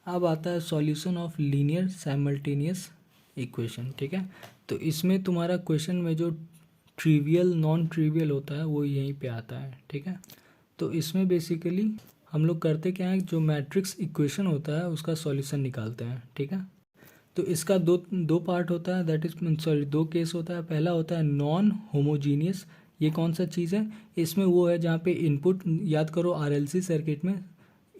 अब आता है solution of linear simultaneous equation. ठीक है, तो इसमें तुम्हारा क्वेश्चन में जो ट्रिवियल नॉन ट्रिवियल होता है वो यहीं पे आता है। ठीक है, तो इसमें बेसिकली हम लोग करते क्या है, जो मैट्रिक्स इक्वेशन होता है उसका सॉल्यूशन निकालते हैं। ठीक है, तो इसका दो दो पार्ट होता है, दैट इज सॉरी दो केस होता है। पहला होता है नॉन होमोजीनियस। ये कौन सा चीज़ है, इसमें वो है जहाँ पे इनपुट, याद करो आरएलसी सर्किट में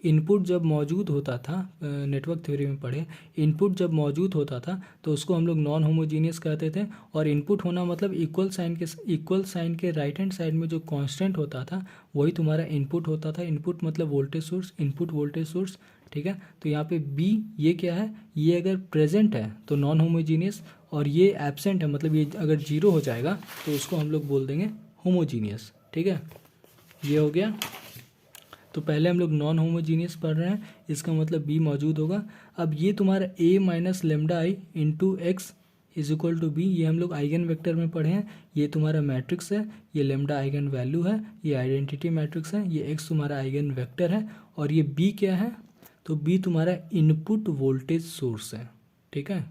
इनपुट जब मौजूद होता था, नेटवर्क थ्योरी में पढ़े, इनपुट जब मौजूद होता था तो उसको हम लोग नॉन होमोजीनियस कहते थे। और इनपुट होना मतलब इक्वल साइन के राइट हैंड साइड में जो कांस्टेंट होता था वही तुम्हारा इनपुट होता था। इनपुट मतलब voltage source, input voltage source. ठीक है, तो यहाँ पे बी ये क्या है, ये अगर प्रेजेंट है तो नॉन होमोजीनियस, और ये एब्सेंट है मतलब ये अगर जीरो हो जाएगा तो उसको हम लोग बोल देंगे होमोजीनियस। ठीक है, ये हो गया। तो पहले हम लोग नॉन होमोजीनियस पढ़ रहे हैं, इसका मतलब बी मौजूद होगा। अब ये तुम्हारा A minus lambda I into X is equal to B, ये हम लोग आइगन वेक्टर में पढ़े हैं। ये तुम्हारा मैट्रिक्स है, ये लेमडा आइगन वैल्यू है, ये आइडेंटिटी मैट्रिक्स है, ये एक्स तुम्हारा आइगन वेक्टर है, और ये बी क्या है, तो बी तुम्हारा इनपुट वोल्टेज सोर्स है। ठीक है,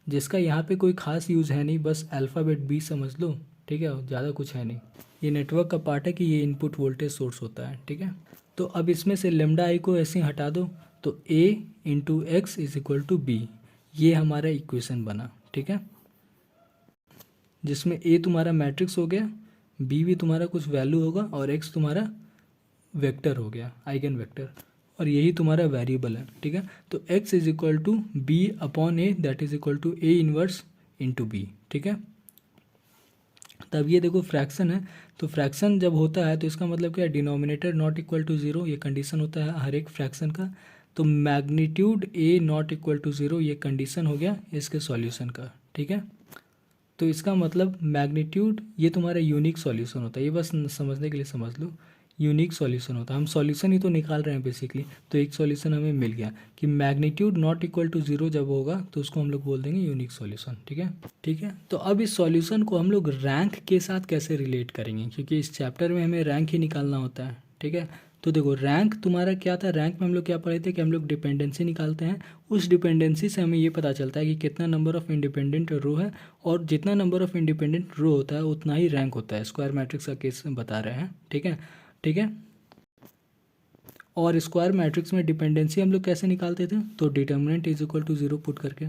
जिसका यहाँ पे कोई खास यूज़ है नहीं, बस अल्फ़ाबेट बी समझ लो। ठीक है, ज़्यादा कुछ है नहीं, ये नेटवर्क का पार्ट है कि ये इनपुट वोल्टेज सोर्स होता है। ठीक है, तो अब इसमें से लेमडा आई को ऐसे ही हटा दो, तो A into X is equal to B, ये हमारा इक्वेशन बना। ठीक है, जिसमें ए तुम्हारा मैट्रिक्स हो गया, बी भी तुम्हारा कुछ वैल्यू होगा, और एक्स तुम्हारा वेक्टर हो गया, आइगन वेक्टर, और यही तुम्हारा वेरिएबल है। ठीक है, तो x is equal to B upon A, that is equal to A inverse into B. ठीक है, तब ये देखो फ्रैक्शन है, तो फ्रैक्शन जब होता है तो इसका मतलब क्या है, denominator not equal to zero, ये कंडीशन होता है हर एक फ्रैक्शन का। तो magnitude A not equal to zero, ये कंडीशन हो गया इसके सॉल्यूशन का। ठीक है, तो इसका मतलब मैग्नीट्यूड ये तुम्हारा यूनिक सॉल्यूशन होता है, ये बस समझने के लिए समझ लो, यूनिक सॉल्यूशन होता है। हम सॉल्यूशन ही तो निकाल रहे हैं बेसिकली, तो एक सॉल्यूशन हमें मिल गया कि magnitude not equal to zero जब होगा तो उसको हम लोग बोल देंगे यूनिक सॉल्यूशन। ठीक है, ठीक है, तो अब इस सॉल्यूशन को हम लोग रैंक के साथ कैसे रिलेट करेंगे, क्योंकि इस चैप्टर में हमें रैंक ही निकालना होता है। ठीक है, तो देखो रैंक तुम्हारा क्या था, रैंक में हम लोग क्या पढ़े थे कि हम लोग डिपेंडेंसी निकालते हैं। उस डिपेंडेंसी से हमें ये पता चलता है कि कितना नंबर ऑफ़ इंडिपेंडेंट रो है, और जितना नंबर ऑफ़ इंडिपेंडेंट रो होता है उतना ही रैंक होता है। स्क्वायर मैट्रिक्स का केस बता रहे हैं। ठीक है, ठीक है, और स्क्वायर मैट्रिक्स में डिपेंडेंसी हम लोग कैसे निकालते थे, तो determinant is equal to zero put करके।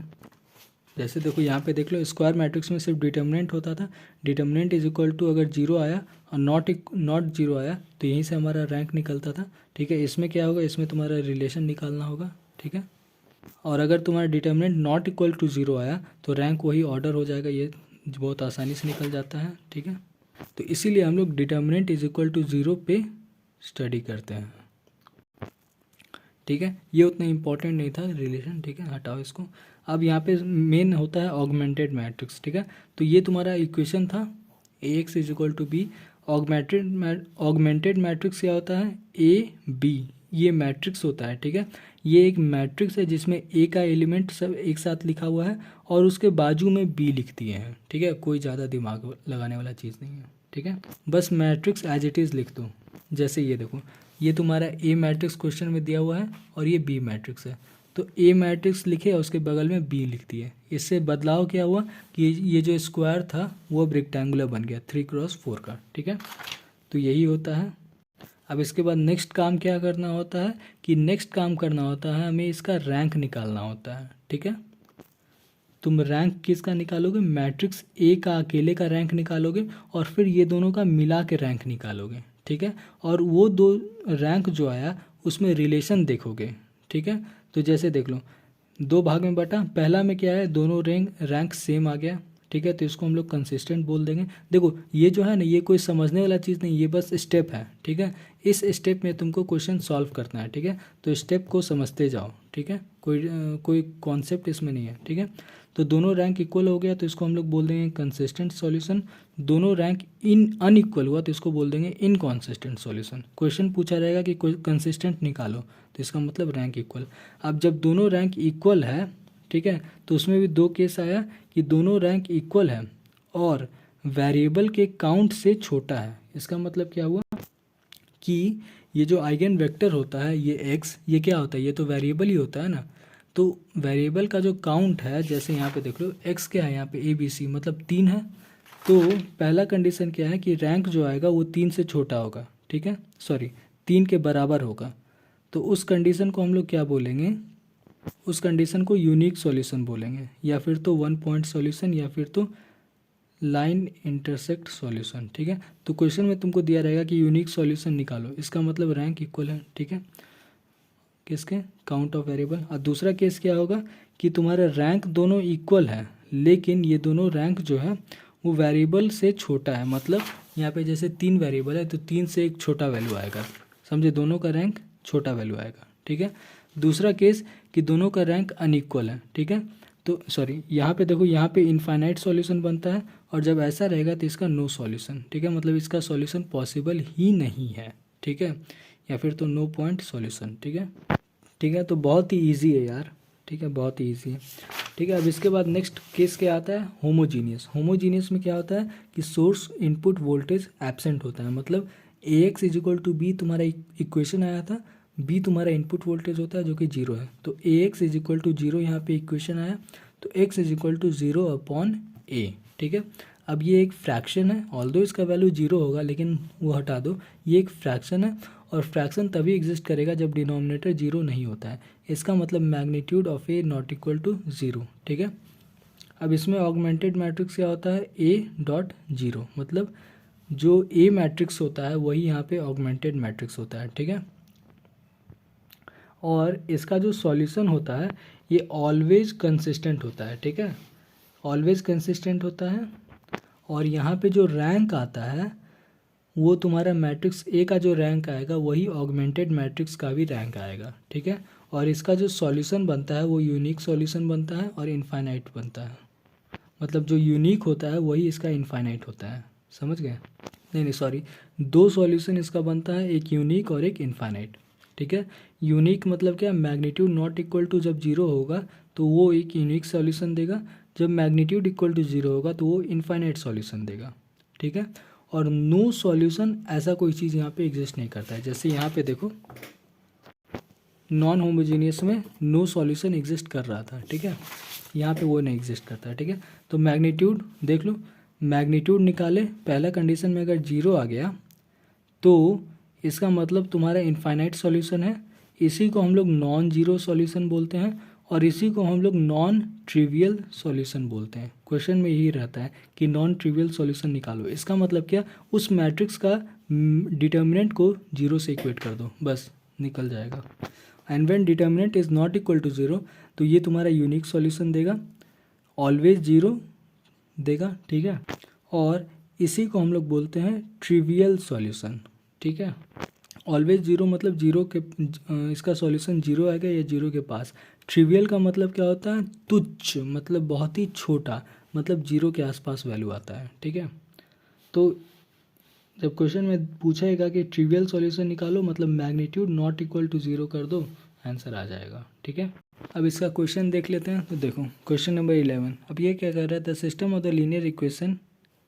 जैसे देखो यहाँ पे देख लो, स्क्वायर मैट्रिक्स में सिर्फ डिटर्मिनेंट होता था, डिटर्मिनेंट इज इक्वल टू अगर जीरो आया और नॉट जीरो आया तो यहीं से हमारा रैंक निकलता था। ठीक है, इसमें क्या होगा, इसमें तुम्हारा रिलेशन निकालना होगा। ठीक है, और अगर तुम्हारा determinant not equal to zero आया तो रैंक वही ऑर्डर हो जाएगा, ये बहुत आसानी से निकल जाता है। ठीक है, तो इसीलिए हम लोग determinant is equal to zero पे स्टडी करते हैं। ठीक है, ये उतना इंपॉर्टेंट नहीं था रिलेशन। ठीक है, हटाओ इसको। अब यहाँ पे मेन होता है ऑगमेंटेड मैट्रिक्स। ठीक है, तो ये तुम्हारा इक्वेशन था A X is equal to B. Augmented matrix क्या होता है, ए बी, ये मैट्रिक्स होता है। ठीक है, ये एक मैट्रिक्स है जिसमें ए का एलिमेंट सब एक साथ लिखा हुआ है और उसके बाजू में बी लिख दिए हैं। ठीक है, कोई ज़्यादा दिमाग लगाने वाला चीज़ नहीं है। ठीक है, बस मैट्रिक्स एज इट इज़ लिख दो। जैसे ये देखो, ये तुम्हारा ए मैट्रिक्स क्वेश्चन में दिया हुआ है और ये बी मैट्रिक्स है, तो ए मैट्रिक्स लिखे और उसके बगल में बी लिख दिए। इससे बदलाव क्या हुआ कि ये जो स्क्वायर था वो अब रेक्टेंगुलर बन गया 3x4 का। ठीक है, तो यही होता है। अब इसके बाद नेक्स्ट काम क्या करना होता है कि नेक्स्ट काम करना होता है हमें इसका रैंक निकालना होता है। ठीक है, तुम रैंक किसका निकालोगे, मैट्रिक्स ए का अकेले का रैंक निकालोगे और फिर ये दोनों का मिला के रैंक निकालोगे। ठीक है, और वो दो रैंक जो आया उसमें रिलेशन देखोगे। ठीक है, तो जैसे देख लो, दो भाग में बटा, पहला में क्या है, दोनों रैंक सेम आ गया। ठीक है, तो इसको हम लोग कंसिस्टेंट बोल देंगे। देखो ये जो है ना, ये कोई समझने वाला चीज़ नहीं, ये बस स्टेप है। ठीक है, इस स्टेप में तुमको क्वेश्चन सॉल्व करना है। ठीक है, तो स्टेप को समझते जाओ। ठीक है, कोई कॉन्सेप्ट इसमें नहीं है। ठीक है, तो दोनों रैंक इक्वल हो गया तो इसको हम लोग बोल देंगे कंसिस्टेंट सॉल्यूशन। दोनों रैंक अनइक्वल हुआ तो इसको बोल देंगे इनकॉन्सिस्टेंट सॉल्यूशन। क्वेश्चन पूछा रहेगा कि कोई कंसिस्टेंट निकालो, तो इसका मतलब रैंक इक्वल। अब जब दोनों रैंक इक्वल है, ठीक है, तो उसमें भी दो केस आया कि दोनों रैंक इक्वल है और वेरिएबल के काउंट से छोटा है। इसका मतलब क्या हुआ कि ये जो आइगन वेक्टर होता है, ये एक्स, ये क्या होता है, ये तो वेरिएबल ही होता है ना। तो वेरिएबल का जो काउंट है, जैसे यहाँ पे देख लो एक्स क्या है यहाँ पे ABC मतलब 3 है, तो पहला कंडीशन क्या है कि रैंक जो आएगा वो 3 से छोटा होगा, ठीक है, सॉरी 3 के बराबर होगा। तो उस कंडीशन को हम लोग क्या बोलेंगे, उस कंडीशन को यूनिक सॉल्यूशन बोलेंगे, या फिर तो वन पॉइंट सॉल्यूशन, या फिर तो लाइन इंटरसेक्ट सॉल्यूशन, ठीक है। तो क्वेश्चन में तुमको दिया रहेगा कि यूनिक सॉल्यूशन निकालो, इसका मतलब रैंक इक्वल है, ठीक है, किसके, काउंट ऑफ वेरिएबल। और दूसरा केस क्या होगा कि तुम्हारा रैंक दोनों इक्वल है, लेकिन ये दोनों रैंक जो है वो वेरिएबल से छोटा है, मतलब यहाँ पे जैसे 3 वेरिएबल है तो 3 से एक छोटा वैल्यू आएगा, समझे, दोनों का रैंक छोटा वैल्यू आएगा, ठीक है। दूसरा केस कि दोनों का रैंक अनइक्वल है, ठीक है, तो सॉरी यहाँ पे देखो, यहाँ पे इनफाइनाइट सॉल्यूशन बनता है, और जब ऐसा रहेगा तो इसका नो सॉल्यूशन, ठीक है, मतलब इसका सॉल्यूशन पॉसिबल ही नहीं है, ठीक है, या फिर तो नो पॉइंट सॉल्यूशन, ठीक है, ठीक है। तो बहुत ही ईजी है यार, ठीक है, बहुत ही ईजी है, ठीक है। अब इसके बाद नेक्स्ट केस क्या आता है, होमोजीनियस। होमोजीनियस में क्या होता है कि सोर्स इनपुट वोल्टेज एब्सेंट होता है, मतलब AX इजिक्वल टू बी तुम्हारा इक्वेशन आया था, B तुम्हारा इनपुट वोल्टेज होता है जो कि 0 है, तो AX इजिक्वल टू 0 यहाँ पे इक्वेशन आया, तो X is equal to 0 upon A, ठीक है। अब ये एक फ्रैक्शन है, ऑल्दो इसका वैल्यू 0 होगा, लेकिन वो हटा दो, ये एक फ्रैक्शन है, और फ्रैक्शन तभी एग्जिस्ट करेगा जब डिनोमिनेटर 0 नहीं होता है, इसका मतलब magnitude of A not equal to 0, ठीक है। अब इसमें ऑगमेंटेड मैट्रिक्स क्या होता है, A.0, मतलब जो A मैट्रिक्स होता है वही यहाँ पे ऑगमेंटेड मैट्रिक्स होता है, ठीक है। और इसका जो सॉल्यूशन होता है ये ऑलवेज कंसिस्टेंट होता है, ठीक है, ऑलवेज कंसिस्टेंट होता है। और यहाँ पे जो रैंक आता है वो तुम्हारा मैट्रिक्स A का जो रैंक आएगा वही ऑगमेंटेड मैट्रिक्स का भी रैंक आएगा, ठीक है। और इसका जो सॉल्यूशन बनता है वो यूनिक सॉल्यूशन बनता है और इनफाइनाइट बनता है, मतलब जो यूनिक होता है वही इसका इनफाइनाइट होता है, समझ गए, नहीं सॉरी, 2 सॉल्यूशन इसका बनता है, एक यूनिक और एक इनफाइनाइट, ठीक है। यूनिक मतलब क्या, मैग्नीट्यूड नॉट इक्वल टू जब 0 होगा तो वो एक यूनिक सॉल्यूशन देगा, जब मैग्नीट्यूड इक्वल टू 0 होगा तो वो इनफाइनाइट सॉल्यूशन देगा, ठीक है। और नो सॉल्यूशन ऐसा कोई चीज़ यहाँ पे एग्जिस्ट नहीं करता है, जैसे यहाँ पे देखो नॉन होमोजीनियस में नो सॉल्यूशन एग्जिस्ट कर रहा था, ठीक है, यहाँ पे वो नहीं एग्जिस्ट करता है, ठीक है। तो मैग्नीट्यूड देख लो, मैग्नीट्यूड निकाले, पहला कंडीशन में अगर 0 आ गया तो इसका मतलब तुम्हारा इनफाइनाइट सॉल्यूशन है, इसी को हम लोग नॉन जीरो सॉल्यूशन बोलते हैं, और इसी को हम लोग नॉन ट्रिवियल सॉल्यूशन बोलते हैं। क्वेश्चन में यही रहता है कि नॉन ट्रिवियल सॉल्यूशन निकालो, इसका मतलब क्या, उस मैट्रिक्स का डिटर्मिनेंट को 0 से इक्वेट कर दो, बस निकल जाएगा। And when determinant is not equal to 0 तो ये तुम्हारा यूनिक सॉल्यूशन देगा, ऑलवेज 0 देगा, ठीक है, और इसी को हम लोग बोलते हैं ट्रिवियल सॉल्यूशन, ठीक है। ऑलवेज 0 मतलब 0 के इसका सॉल्यूशन 0 आएगा या 0 के पास। ट्रिवियल का मतलब क्या होता है, तुच्छ, मतलब बहुत ही छोटा, मतलब 0 के आसपास वैल्यू आता है, ठीक है। तो जब क्वेश्चन में पूछेगा कि ट्रिवियल सॉल्यूशन निकालो, मतलब मैग्नीट्यूड नॉट इक्वल टू 0 कर दो, आंसर आ जाएगा, ठीक है। अब इसका क्वेश्चन देख लेते हैं, तो देखो क्वेश्चन नंबर 11, अब ये क्या कर रहा है, the system of the linear equation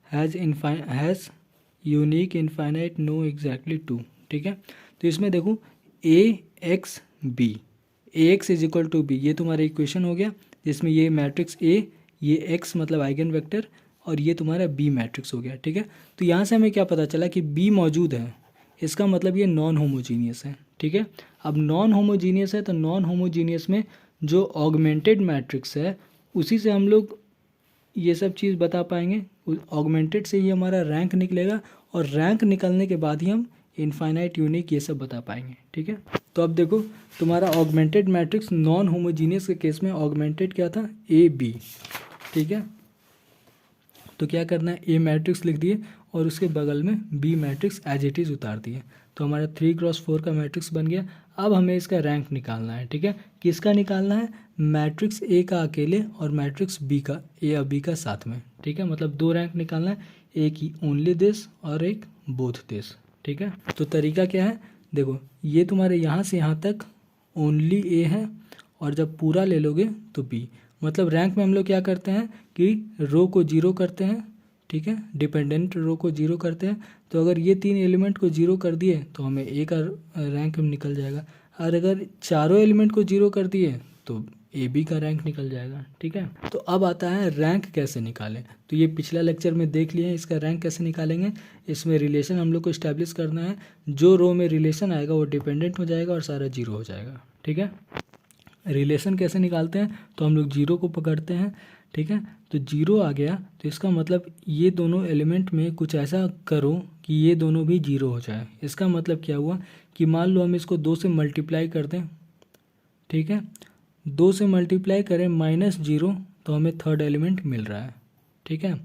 has unique infinite no exactly 2, ठीक है। तो इसमें देखो AX is equal to B, ये तुम्हारा इक्वेशन हो गया, जिसमें ये मैट्रिक्स A, ये X मतलब आइगन वेक्टर, और ये तुम्हारा B मैट्रिक्स हो गया, ठीक है। तो यहाँ से हमें क्या पता चला कि B मौजूद है, इसका मतलब ये नॉन होमोजीनियस है, ठीक है। अब नॉन होमोजीनियस है तो नॉन होमोजीनियस में जो ऑगमेंटेड मैट्रिक्स है उसी से हम लोग ये सब चीज़ बता पाएंगे, ऑगमेंटेड से ही हमारा रैंक निकलेगा, और रैंक निकलने के बाद ही हम इनफाइनाइट यूनिक ये सब बता पाएंगे, ठीक है। तो अब देखो तुम्हारा ऑगमेंटेड मैट्रिक्स नॉन होमोजीनियस के केस में ऑगमेंटेड क्या था, AB, ठीक है। तो क्या करना है, A मैट्रिक्स लिख दिए और उसके बगल में B matrix as it is उतार दिए, तो हमारा 3x4 का मैट्रिक्स बन गया। अब हमें इसका रैंक निकालना है, ठीक है। किसका निकालना है, मैट्रिक्स A का अकेले और मैट्रिक्स B का, A और B का साथ में, ठीक है, मतलब 2 रैंक निकालना है, एक ही ओनली दिस और एक बोथ दिस, ठीक है। तो तरीका क्या है, देखो ये तुम्हारे यहाँ से यहाँ तक ओनली A है, और जब पूरा ले लोगे तो B, मतलब रैंक में हम लोग क्या करते हैं कि रो को 0 करते हैं, ठीक है, डिपेंडेंट रो को 0 करते हैं। तो अगर ये 3 एलिमेंट को 0 कर दिए तो हमें A का रैंक निकल जाएगा, और अगर चारों एलिमेंट को 0 कर दिए तो ए बी का रैंक निकल जाएगा। ठीक है, तो अब आता है रैंक कैसे निकालें। तो ये पिछला लेक्चर में देख लिए हैं, इसका रैंक कैसे निकालेंगे। इसमें रिलेशन हम लोग को इस्टेब्लिश करना है, जो रो में रिलेशन आएगा वो डिपेंडेंट हो जाएगा और सारा जीरो हो जाएगा। ठीक है, रिलेशन कैसे निकालते हैं, तो हम लोग जीरो को पकड़ते हैं। ठीक है, तो जीरो आ गया तो इसका मतलब ये दोनों एलिमेंट में कुछ ऐसा करो कि ये दोनों भी जीरो हो जाए। इसका मतलब क्या हुआ कि मान लो हम इसको 2 से मल्टीप्लाई कर दें। ठीक है, 2 से मल्टीप्लाई करें -0 तो हमें थर्ड एलिमेंट मिल रहा है। ठीक है,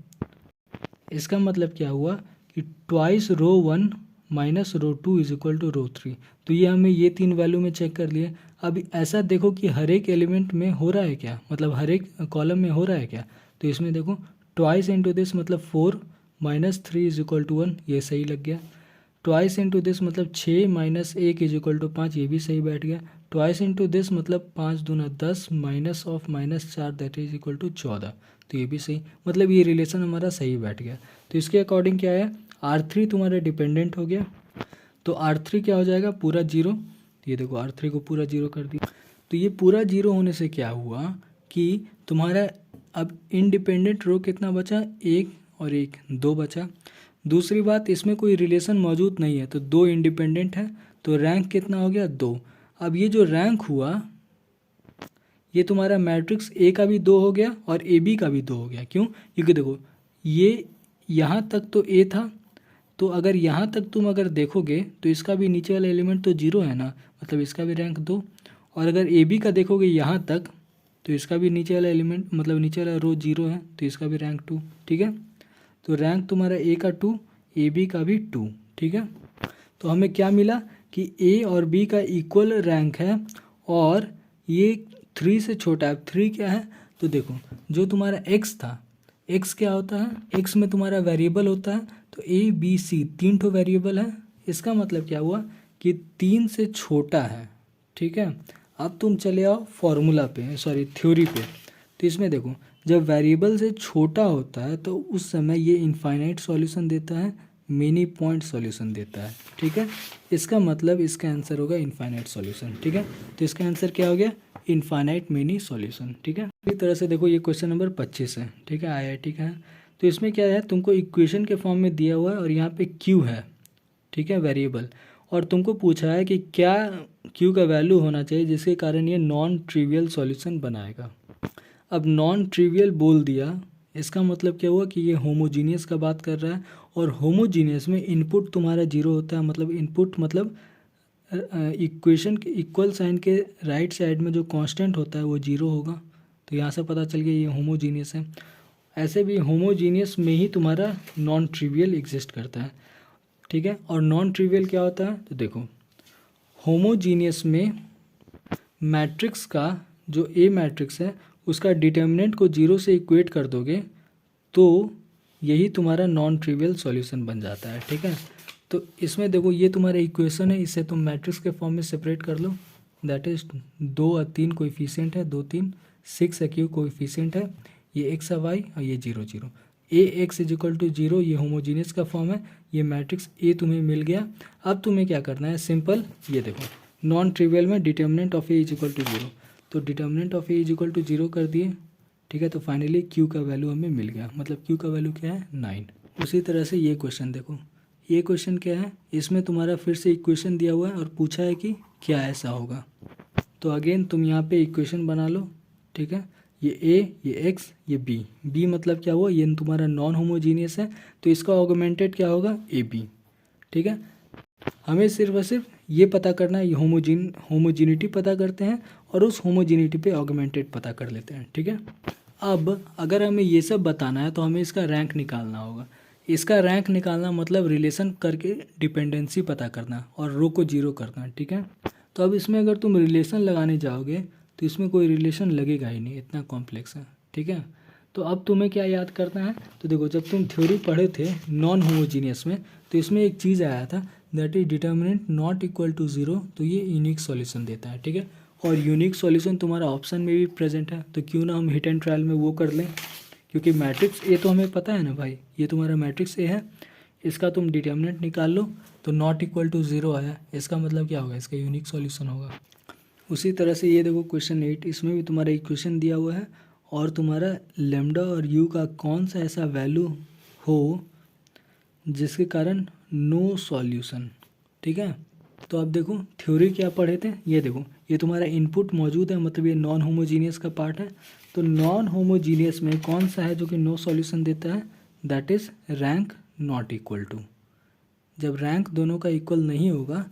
इसका मतलब क्या हुआ कि twice row 1 minus row 2 is equal to row 3। तो ये हमें ये 3 वैल्यू में चेक कर लिए। अब ऐसा देखो कि हर एक एलिमेंट में हो रहा है क्या, मतलब हर एक कॉलम में हो रहा है क्या। तो इसमें देखो ट्वाइस इंटू दिस मतलब 4 माइनस 3 इज इक्वल टू 1, ये सही लग गया। ट्वाइस इंटू दिस मतलब 6 माइनस 1 इज इक्वल टू 5, ये भी सही बैठ गया। ट्वाइस इंटू दिस मतलब 5 दूना 10 minus of -4 that is equal to 14, तो ये भी सही, मतलब ये रिलेशन हमारा सही बैठ गया। तो इसके अकॉर्डिंग क्या है, R3 तुम्हारा डिपेंडेंट हो गया। तो R3 क्या हो जाएगा, पूरा जीरो। ये देखो R3 को पूरा जीरो कर दिया। तो ये पूरा जीरो होने से क्या हुआ कि तुम्हारा अब इंडिपेंडेंट रो कितना बचा, 1 और 1 2 बचा। दूसरी बात, इसमें कोई रिलेशन मौजूद नहीं है, तो 2 इंडिपेंडेंट है, तो रैंक कितना हो गया, 2। अब ये जो रैंक हुआ ये तुम्हारा मैट्रिक्स ए का भी 2 हो गया और ए बी का भी 2 हो गया। क्यों, क्योंकि देखो ये यहाँ तक तो ए था, तो अगर यहाँ तक तुम अगर देखोगे तो इसका भी नीचे वाला एलिमेंट तो जीरो है ना, मतलब इसका भी रैंक 2। और अगर ए बी का देखोगे यहाँ तक तो इसका भी नीचे वाला एलिमेंट मतलब नीचे वाला रो जीरो है, तो इसका भी रैंक 2। ठीक है, तो रैंक तुम्हारा ए का 2, ए बी का भी 2। ठीक है, तो हमें क्या मिला कि ए और बी का इक्वल रैंक है और ये 3 से छोटा है। 3 क्या है, तो देखो जो तुम्हारा x था, x क्या होता है, x में तुम्हारा वेरिएबल होता है, तो ए बी सी 3 ठो वेरिएबल है। इसका मतलब क्या हुआ कि 3 से छोटा है। ठीक है, अब तुम चले आओ फॉर्मूला पे, सॉरी थ्योरी पे। तो इसमें देखो जब वेरिएबल से छोटा होता है तो उस समय ये इनफाइनाइट सॉल्यूशन देता है, मेनी पॉइंट सॉल्यूशन देता है। ठीक है, इसका मतलब इसका आंसर होगा इनफाइनाइट सॉल्यूशन। ठीक है, तो इसका आंसर क्या हो गया, इनफाइनाइट मेनी सॉल्यूशन। ठीक है, इस तरह से देखो ये क्वेश्चन नंबर 25 है। ठीक है, IIT का है। तो इसमें क्या है, तुमको इक्वेशन के फॉर्म में दिया हुआ है और यहाँ पे क्यू है। ठीक है, वेरिएबल, और तुमको पूछा है कि क्या क्यू का वैल्यू होना चाहिए जिसके कारण ये नॉन ट्रिवियल सॉल्यूशन बनाएगा। अब नॉन ट्रिवियल बोल दिया, इसका मतलब क्या हुआ कि ये होमोजीनियस का बात कर रहा है, और होमोजीनियस में इनपुट तुम्हारा जीरो होता है, मतलब इनपुट मतलब इक्वेशन के इक्वल साइन के राइट साइड में जो कांस्टेंट होता है वो जीरो होगा। तो यहाँ से पता चल गया ये होमोजीनियस है। ऐसे भी होमोजीनियस में ही तुम्हारा नॉन ट्रिवियल एग्जिस्ट करता है। ठीक है, और नॉन ट्रिवियल क्या होता है, तो देखो होमोजीनियस में मैट्रिक्स का जो ए मैट्रिक्स है उसका डिटर्मिनेंट को जीरो से इक्वेट कर दोगे तो यही तुम्हारा नॉन ट्रिवियल सॉल्यूशन बन जाता है। ठीक है, तो इसमें देखो ये तुम्हारा इक्वेशन है, इसे तुम मैट्रिक्स के फॉर्म में सेपरेट कर लो। दैट इज 2 और 3 कोएफिशिएंट है, 2 3 6 है क्यू कोएफिशिएंट है, ये एक्स है वाई और ये 0 0। ए एक्स इज इक्वल टू 0 ये होमोजीनियस का फॉर्म है, ये मैट्रिक्स ए तुम्हें मिल गया। अब तुम्हें क्या करना है, सिंपल ये देखो नॉन ट्रिवियल में determinant of A is equal to 0, तो determinant of A is equal to 0 कर दिए। ठीक है, तो फाइनली क्यू का वैल्यू हमें मिल गया, मतलब क्यू का वैल्यू क्या है 9। उसी तरह से ये क्वेश्चन देखो, ये क्वेश्चन क्या है, इसमें तुम्हारा फिर से इक्वेशन दिया हुआ है और पूछा है कि क्या ऐसा होगा। तो अगेन तुम यहाँ पे इक्वेशन बना लो। ठीक है, ये ए, ये एक्स, ये बी। बी मतलब क्या हुआ, ये तुम्हारा नॉन होमोजीनियस है, तो इसका ऑगमेंटेड क्या होगा, ए बी। ठीक है, हमें सिर्फ और सिर्फ ये पता करना है, ये होमोजीनिटी पता करते हैं और उस होमोजीनिटी पे ऑगमेंटेड पता कर लेते हैं। ठीक है, अब अगर हमें ये सब बताना है तो हमें इसका रैंक निकालना होगा। इसका रैंक निकालना मतलब रिलेशन करके डिपेंडेंसी पता करना और रो को जीरो करना। ठीक है, तो अब इसमें अगर तुम रिलेशन लगाने जाओगे तो इसमें कोई रिलेशन लगेगा ही नहीं, इतना कॉम्प्लेक्स है। ठीक है, तो अब तुम्हें क्या याद करना है, तो देखो जब तुम थ्योरी पढ़े थे नॉन होमोजीनियस में तो इसमें एक चीज़ आया था that is determinant not equal to 0, तो ये यूनिक सॉल्यूशन देता है। ठीक है, और यूनिक सॉल्यूशन तुम्हारा ऑप्शन में भी प्रेजेंट है, तो क्यों ना हम हिट एंड ट्रायल में वो कर लें, क्योंकि मैट्रिक्स ए तो हमें पता है ना भाई, ये तुम्हारा मैट्रिक्स ए है, इसका तुम डिटर्मिनेंट निकाल लो तो नॉट इक्वल टू 0 आया, इसका मतलब क्या होगा, इसका यूनिक सॉल्यूशन होगा। उसी तरह से ये देखो क्वेश्चन 8, इसमें भी तुम्हारा इक्वेशन दिया हुआ है और तुम्हारा लेमडा और यू का कौन सा ऐसा वैल्यू हो जिसके कारण नो सॉल्यूशन। ठीक है, तो अब देखो थ्योरी क्या पढ़े थे, ये देखो ये तुम्हारा इनपुट मौजूद है, मतलब ये नॉन होमोजीनियस का पार्ट है। तो नॉन होमोजीनियस में कौन सा है जो कि नो सॉल्यूशन देता है, that is rank not equal to. जब रैंक दोनों का इक्वल नहीं होगा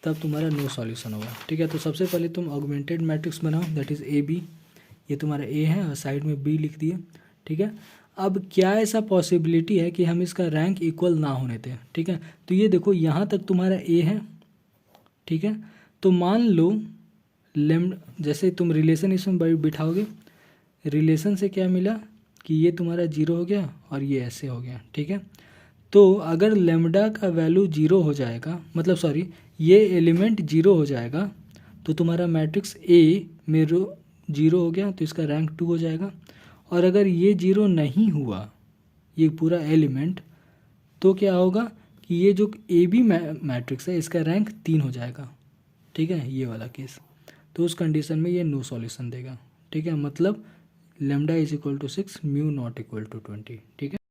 तब तुम्हारा नो सॉल्यूशन होगा। ठीक है, तो सबसे पहले तुम ऑगमेंटेड मैट्रिक्स बनाओ, दैट इज़ ए बी। ये तुम्हारा ए है और साइड में बी लिख दिए। ठीक है, अब क्या ऐसा पॉसिबिलिटी है कि हम इसका रैंक इक्वल ना होने दें। ठीक है, तो ये देखो यहाँ तक तुम्हारा ए है। ठीक है, तो मान लो जैसे तुम रिलेशन इसमें बिठाओगे, रिलेशन से क्या मिला कि ये तुम्हारा जीरो हो गया और ये ऐसे हो गया। ठीक है, तो अगर लेमडा का वैल्यू जीरो हो जाएगा, मतलब सॉरी ये एलिमेंट जीरो हो जाएगा, तो तुम्हारा मैट्रिक्स ए में रो जीरो हो गया तो इसका रैंक 2 हो जाएगा। और अगर ये जीरो नहीं हुआ ये पूरा एलिमेंट, तो क्या होगा कि ये जो ए बी मैट्रिक्स है इसका रैंक 3 हो जाएगा। ठीक है, ये वाला केस, तो उस कंडीशन में ये नो सॉल्यूशन देगा। ठीक है, मतलब lambda is equal to 6, mu not equal to 20। ठीक है।